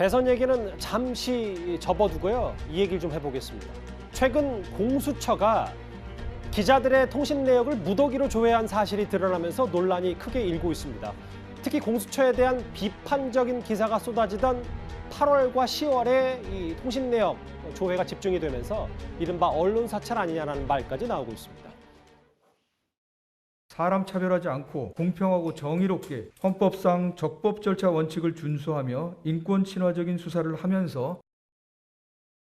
대선 얘기는 잠시 접어두고요. 이 얘기를 좀 해보겠습니다. 최근 공수처가 기자들의 통신 내역을 무더기로 조회한 사실이 드러나면서 논란이 크게 일고 있습니다. 특히 공수처에 대한 비판적인 기사가 쏟아지던 8월과 10월에 이 통신 내역 조회가 집중이 되면서 이른바 언론 사찰 아니냐라는 말까지 나오고 있습니다. 사람 차별하지 않고 공평하고 정의롭게 헌법상 적법 절차 원칙을 준수하며 인권 친화적인 수사를 하면서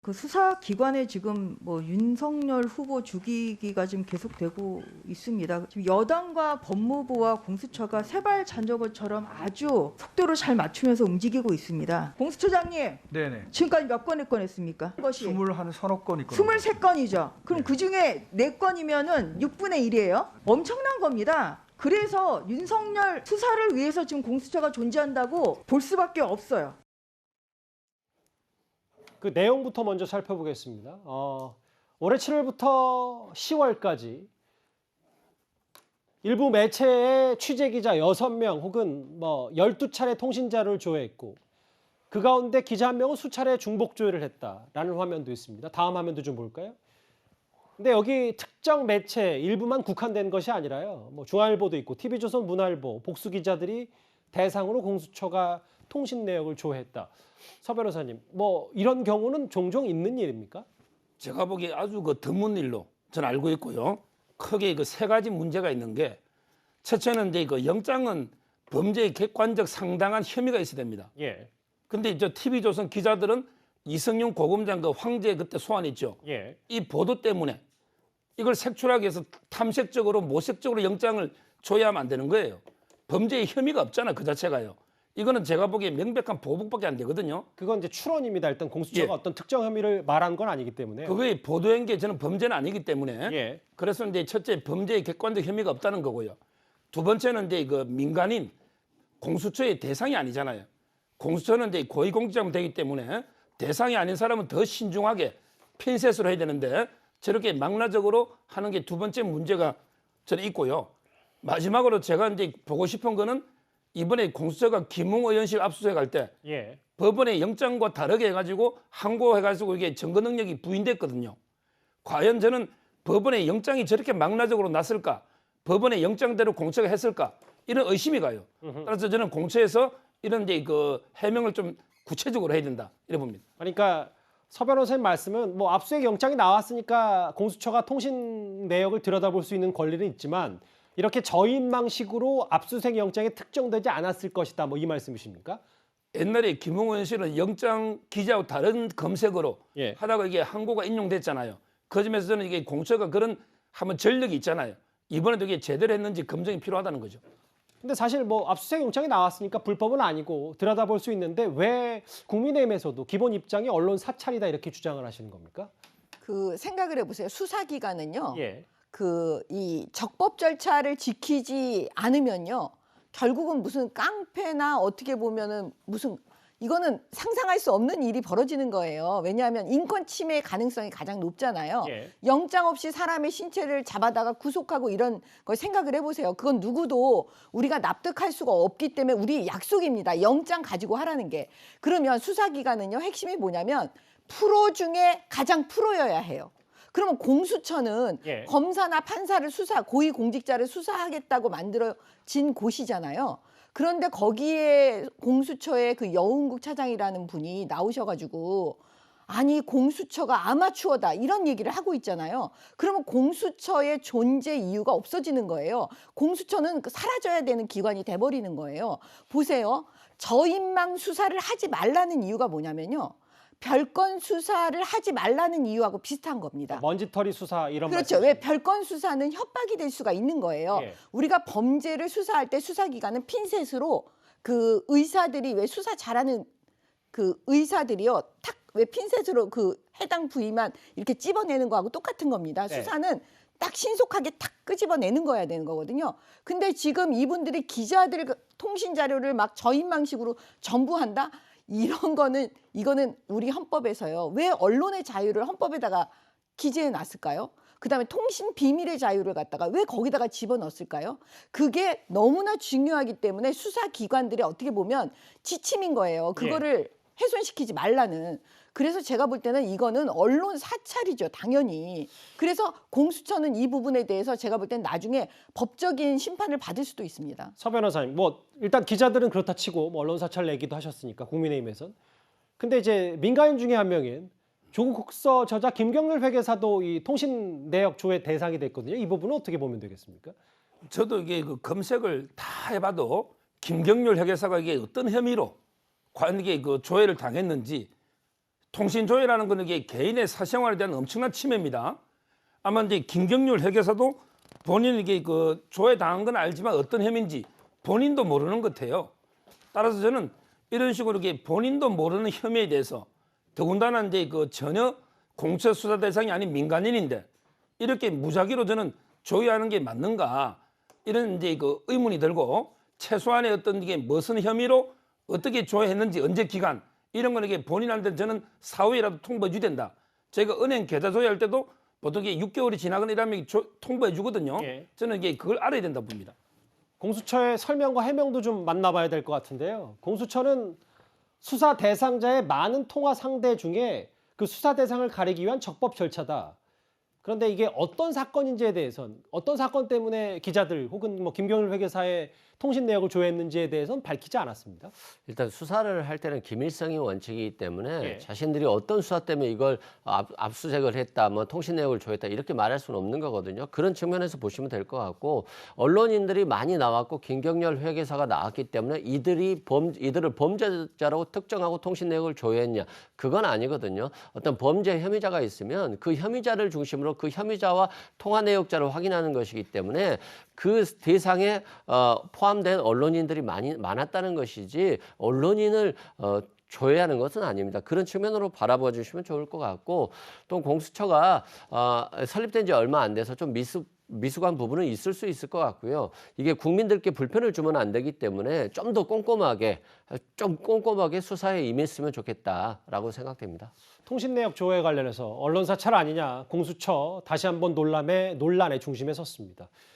그 수사기관에 지금 윤석열 후보 죽이기가 지금 계속되고 있습니다. 지금 여당과 법무부와 공수처가 세발 잔저것처럼 아주 속도를 잘 맞추면서 움직이고 있습니다. 공수처장님, 네네. 지금까지 몇 건의 건했습니까? 것이 21건이 23건이죠. 그럼 네. 그중에 4건이면은 6분의 1이에요. 엄청난 겁니다. 그래서 윤석열 수사를 위해서 지금 공수처가 존재한다고 볼 수밖에 없어요. 그 내용부터 먼저 살펴보겠습니다. 올해 7월부터 10월까지 일부 매체의 취재기자 6명 혹은 12차례 통신자료를 조회했고 그 가운데 기자 한 명은 수차례 중복 조회를 했다라는 화면도 있습니다. 다음 화면도 좀 볼까요? 근데 여기 특정 매체 일부만 국한된 것이 아니라요. 중앙일보도 있고 TV조선, 문화일보, 복수 기자들이 대상으로 공수처가 통신 내역을 조회했다. 서 변호사님, 이런 경우는 종종 있는 일입니까? 제가 보기에 아주 드문 일로 저는 알고 있고요. 크게 세 가지 문제가 있는 게 첫째는 이제 영장은 범죄의 객관적 상당한 혐의가 있어야 됩니다. 예. 근데 TV조선 기자들은 이성윤 고검장 황제 그때 소환했죠. 예. 이 보도 때문에 이걸 색출하기 위해서 탐색적으로 모색적으로 영장을 조회하면 안 되는 거예요. 범죄의 혐의가 없잖아 그 자체가요. 이거는 제가 보기에 명백한 보복밖에 안 되거든요. 그건 이제 추론입니다. 일단 공수처가 예. 어떤 특정 혐의를 말한 건 아니기 때문에. 그거에 보도한 게 저는 범죄는 아니기 때문에 예. 그래서 이제 첫째 범죄의 객관적 혐의가 없다는 거고요. 두 번째는 이제 민간인 공수처의 대상이 아니잖아요. 공수처는 이제 고위공직자면 되기 때문에 대상이 아닌 사람은 더 신중하게 핀셋으로 해야 되는데 저렇게 망라적으로 하는 게 두 번째 문제가 저는 있고요. 마지막으로 제가 이제 보고 싶은 거는 이번에 공수처가 김웅 의원실 압수수색할 때 예. 법원의 영장과 다르게 해가지고 항고해가지고 이게 증거 능력이 부인됐거든요. 과연 저는 법원의 영장이 저렇게 망라적으로 났을까? 법원의 영장대로 공처가 했을까? 이런 의심이 가요. 따라서 저는 공처에서 이런 이제 해명을 좀 구체적으로 해야 된다 이래 봅니다. 그러니까 서 변호사님 말씀은 압수수색 영장이 나왔으니까 공수처가 통신 내역을 들여다볼 수 있는 권리는 있지만 이렇게 저인망식으로 압수수색 영장에 특정되지 않았을 것이다. 이 말씀이십니까? 옛날에 김웅 의원실은 영장 기자와 다른 검색어로 예. 하다가 이게 항고가 인용됐잖아요. 그 점에서 저는 이게 공처가 그런 한번 전력이 있잖아요. 이번에도 이게 제대로 했는지 검증이 필요하다는 거죠. 근데 사실 압수수색 영장이 나왔으니까 불법은 아니고 들여다볼 수 있는데 왜 국민의힘에서도 기본 입장이 언론 사찰이다 이렇게 주장을 하시는 겁니까? 그 생각을 해보세요. 수사기관은요. 예. 이 적법 절차를 지키지 않으면요. 결국은 무슨 깡패나 어떻게 보면은 이거는 상상할 수 없는 일이 벌어지는 거예요. 왜냐하면 인권 침해 가능성이 가장 높잖아요. 예. 영장 없이 사람의 신체를 잡아다가 구속하고 이런 걸 생각을 해보세요. 그건 누구도 우리가 납득할 수가 없기 때문에 우리 약속입니다. 영장 가지고 하라는 게. 그러면 수사기관은요. 핵심이 뭐냐면 프로 중에 가장 프로여야 해요. 그러면 공수처는 예. 검사나 판사를 고위공직자를 수사하겠다고 만들어진 곳이잖아요. 그런데 거기에 공수처의 그 여운국 차장이라는 분이 나오셔가지고 아니 공수처가 아마추어다 이런 얘기를 하고 있잖아요. 그러면 공수처의 존재 이유가 없어지는 거예요. 공수처는 사라져야 되는 기관이 돼버리는 거예요. 보세요. 저인망 수사를 하지 말라는 이유가 뭐냐면요. 별건 수사를 하지 말라는 이유하고 비슷한 겁니다. 먼지털이 수사 이런 그렇죠. 말씀이십니까? 왜 별건 수사는 협박이 될 수가 있는 거예요. 예. 우리가 범죄를 수사할 때 수사기관은 핀셋으로 그 의사들이 왜 수사 잘하는 그 의사들이요. 탁 왜 핀셋으로 그 해당 부위만 이렇게 찝어내는 거하고 똑같은 겁니다. 네. 수사는 딱 신속하게 탁 끄집어내는 거야 되는 거거든요. 근데 지금 이분들이 기자들 통신 자료를 막 저인망식으로 전부한다. 이거는 우리 헌법에서요. 왜 언론의 자유를 헌법에다가 기재해 놨을까요? 그다음에 통신 비밀의 자유를 갖다가 왜 거기다가 집어넣었을까요? 그게 너무나 중요하기 때문에 수사기관들이 어떻게 보면 지침인 거예요. 그거를 훼손시키지 말라는. 그래서 제가 볼 때는 이거는 언론 사찰이죠, 당연히. 그래서 공수처는 이 부분에 대해서 제가 볼 때는 나중에 법적인 심판을 받을 수도 있습니다. 서 변호사님, 뭐 일단 기자들은 그렇다 치고 뭐 언론 사찰 얘기도 하셨으니까 국민의힘에선. 근데 이제 민간인 중에 한 명인 조국 국서 저자 김경률 회계사도 이 통신 내역 조회 대상이 됐거든요. 이 부분은 어떻게 보면 되겠습니까? 저도 이게 그 검색을 다 해봐도 김경률 회계사가 이게 어떤 혐의로 과연 이게 그 조회를 당했는지, 통신 조회라는 거는 이게 개인의 사생활에 대한 엄청난 침해입니다. 아마 이제 김경률 회계사도 본인 이게 그 조회 당한 건 알지만 어떤 혐의인지 본인도 모르는 것 같아요. 따라서 저는 이런 식으로 이게 본인도 모르는 혐의에 대해서, 더군다나 이제 그 전혀 공수처 수사 대상이 아닌 민간인인데 이렇게 무작위로 저는 조회하는 게 맞는가, 이런 이제 그 의문이 들고, 최소한의 어떤 이게 무슨 혐의로 어떻게 조회했는지, 언제 기간, 이런 거는 이게 본인한테 저는 사후에라도 통보해 줘야 된다. 저희가 은행 계좌 조회할 때도 보통 이게 6개월이 지나거나 이러면 통보해 주거든요. 예. 저는 이게 그걸 알아야 된다 봅니다. 공수처의 설명과 해명도 좀 만나봐야 될 것 같은데요. 공수처는 수사 대상자의 많은 통화 상대 중에 그 수사 대상을 가리기 위한 적법 절차다. 그런데 이게 어떤 사건인지에 대해선, 어떤 사건 때문에 기자들 혹은 뭐 김경률 회계사의 통신 내역을 조회했는지에 대해서는 밝히지 않았습니다. 일단 수사를 할 때는 기밀성이 원칙이기 때문에 예. 자신들이 어떤 수사 때문에 이걸 압수수색을 했다, 뭐 통신 내역을 조회했다 이렇게 말할 수는 없는 거거든요. 그런 측면에서 보시면 될 것 같고, 언론인들이 많이 나왔고 김경렬 회계사가 나왔기 때문에 이들을 범죄자라고 특정하고 통신 내역을 조회했냐, 그건 아니거든요. 어떤 범죄 혐의자가 있으면 그 혐의자를 중심으로 그 혐의자와 통화 내역자를 확인하는 것이기 때문에 그 대상에 포함된 언론인들이 많았다는 것이지, 언론인을 조회하는 것은 아닙니다. 그런 측면으로 바라봐 주시면 좋을 것 같고, 또 공수처가 설립된 지 얼마 안 돼서 좀 미숙한 부분은 있을 수 있을 것 같고요. 이게 국민들께 불편을 주면 안 되기 때문에 좀 더 꼼꼼하게 수사에 임했으면 좋겠다라고 생각됩니다. 통신 내역 조회 관련해서 언론 사찰 아니냐, 공수처 다시 한번 논란의 중심에 섰습니다.